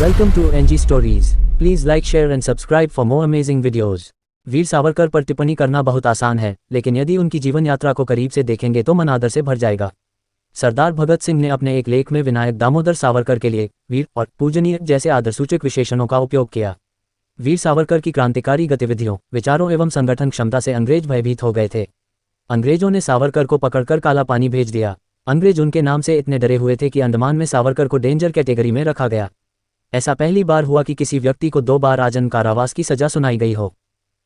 Welcome to NG Stories. Please like, share and subscribe for more amazing videos. Veer Savarkar पर टिप्पणी करना बहुत आसान है, लेकिन यदि उनकी जीवन यात्रा को करीब से देखेंगे तो मन आदर से भर जाएगा। सरदार भगत सिंह ने अपने एक लेख में विनायक दामोदर सावरकर के लिए वीर और पूजनीय जैसे आदरसूचक विशेषणों का उपयोग किया। वीर सावरकर की क्रांतिकारी गतिविधियों, विचारों एवं संगठन क्षमता से अंग्रेज भयभीत हो गए थे। अंग्रेजों ने सावरकर को पकड़कर काला पानी भेज दिया। अंग्रेज उनके नाम से इतने डरे हुए थे कि अंडमान में सावरकर को डेंजर कैटेगरी में रखा गया। ऐसा पहली बार हुआ कि किसी व्यक्ति को 2 बार आजीवन कारावास की सजा सुनाई गई हो।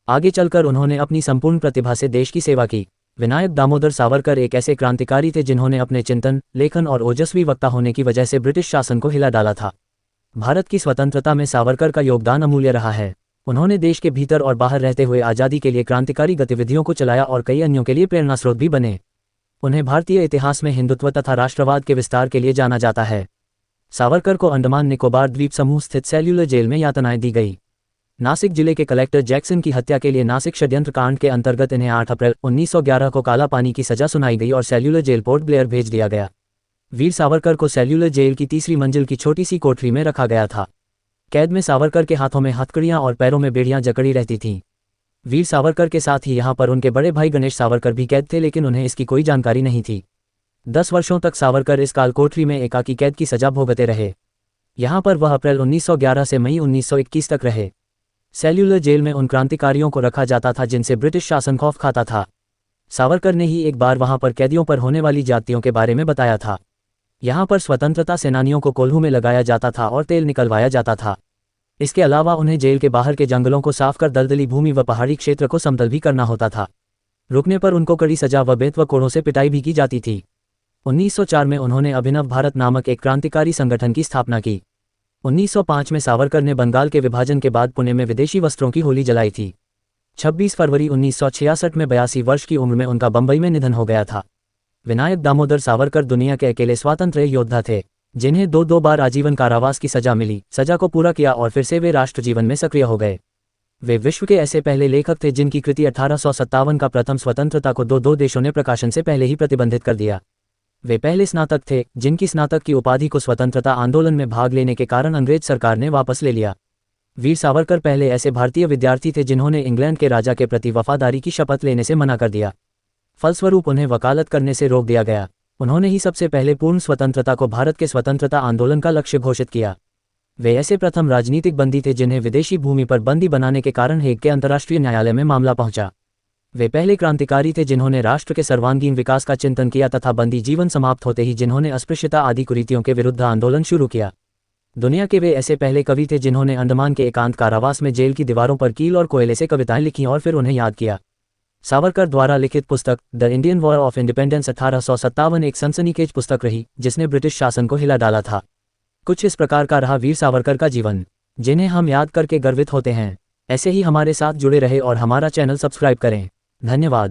आगे चलकर उन्होंने अपनी संपूर्ण प्रतिभा से देश की सेवा की। विनायक दामोदर सावरकर एक ऐसे क्रांतिकारी थे जिन्होंने अपने चिंतन, लेखन और ओजस्वी वक्ता होने की वजह से ब्रिटिश शासन को हिला डाला था। भारत की स्वतंत्रता में सावरकर का योगदान अमूल्य रहा है। उन्होंने देश के भीतर और बाहर रहते हुए आज़ादी के लिए क्रांतिकारी गतिविधियों को चलाया और कई अन्यों के लिए प्रेरणास्रोत भी बने। उन्हें भारतीय इतिहास में हिंदुत्व तथा राष्ट्रवाद के विस्तार के लिए जाना जाता है। सावरकर को अंडमान निकोबार द्वीप समूह स्थित सेल्यूलर जेल में यातनाएं दी गई। नासिक जिले के कलेक्टर जैक्सन की हत्या के लिए नासिक षड्यंत्र कांड के अंतर्गत इन्हें 8 अप्रैल 1911 को काला पानी की सजा सुनाई गई और सेल्यूलर जेल पोर्ट ब्लेयर भेज दिया गया। वीर सावरकर को सेल्यूलर जेल की तीसरी मंजिल की छोटी सी कोठरी में रखा गया था। कैद में सावरकर के हाथों में हथकड़ियां और पैरों में बेड़ियां जकड़ी रहती थीं। वीर सावरकर के साथ ही यहाँ पर उनके बड़े भाई गणेश सावरकर भी कैद थे, लेकिन उन्हें इसकी कोई जानकारी नहीं थी। 10 वर्षों तक सावरकर इस काल कोठरी में एकाकी कैद की सजा भोगते रहे। यहाँ पर वह अप्रैल 1911 से मई 1921 तक रहे। सेल्यूलर जेल में उन क्रांतिकारियों को रखा जाता था जिनसे ब्रिटिश शासन खौफ खाता था। सावरकर ने ही एक बार वहां पर कैदियों पर होने वाली जातियों के बारे में बताया था। यहाँ पर स्वतंत्रता सेनानियों को कोल्हू में लगाया जाता था और तेल निकलवाया जाता था। इसके अलावा उन्हें जेल के बाहर के जंगलों को साफ कर दलदली भूमि व पहाड़ी क्षेत्र को समतल भी करना होता था। रुकने पर उनको कड़ी सजा व बेत व कोड़ों से पिटाई भी की जाती थी। 1904 में उन्होंने अभिनव भारत नामक एक क्रांतिकारी संगठन की स्थापना की। 1905 में सावरकर ने बंगाल के विभाजन के बाद पुणे में विदेशी वस्त्रों की होली जलाई थी। 26 फरवरी 1966 में 82 वर्ष की उम्र में उनका बंबई में निधन हो गया था। विनायक दामोदर सावरकर दुनिया के अकेले स्वातंत्र्य योद्धा थे जिन्हें 2 बार आजीवन कारावास की सजा मिली। सजा को पूरा किया और फिर से वे राष्ट्र जीवन में सक्रिय हो गए। वे विश्व के ऐसे पहले लेखक थे जिनकी कृति 1857 का प्रथम स्वतंत्रता को 2 देशों ने प्रकाशन से पहले ही प्रतिबंधित कर दिया। वे पहले स्नातक थे जिनकी स्नातक की उपाधि को स्वतंत्रता आंदोलन में भाग लेने के कारण अंग्रेज सरकार ने वापस ले लिया। वीर सावरकर पहले ऐसे भारतीय विद्यार्थी थे जिन्होंने इंग्लैंड के राजा के प्रति वफादारी की शपथ लेने से मना कर दिया। फलस्वरूप उन्हें वकालत करने से रोक दिया गया। उन्होंने ही सबसे पहले पूर्ण स्वतंत्रता को भारत के स्वतंत्रता आंदोलन का लक्ष्य घोषित किया। वे ऐसे प्रथम राजनीतिक बंदी थे जिन्हें विदेशी भूमि पर बंदी बनाने के कारण हेग के अंतर्राष्ट्रीय न्यायालय में मामला पहुंचा। वे पहले क्रांतिकारी थे जिन्होंने राष्ट्र के सर्वांगीण विकास का चिंतन किया तथा बंदी जीवन समाप्त होते ही जिन्होंने अस्पृश्यता आदि कुरीतियों के विरुद्ध आंदोलन शुरू किया। दुनिया के वे ऐसे पहले कवि थे जिन्होंने अंडमान के एकांत कारावास में जेल की दीवारों पर कील और कोयले से कविताएं लिखीं और फिर उन्हें याद किया। सावरकर द्वारा लिखित पुस्तक the Indian war of independence 1857 एक सनसनीखेज पुस्तक रही जिसने ब्रिटिश शासन को हिला डाला था। कुछ इस प्रकार का रहा वीर सावरकर का जीवन, जिन्हें हम याद करके गर्वित होते हैं। ऐसे ही हमारे साथ जुड़े रहे और हमारा चैनल सब्सक्राइब करें। धन्यवाद।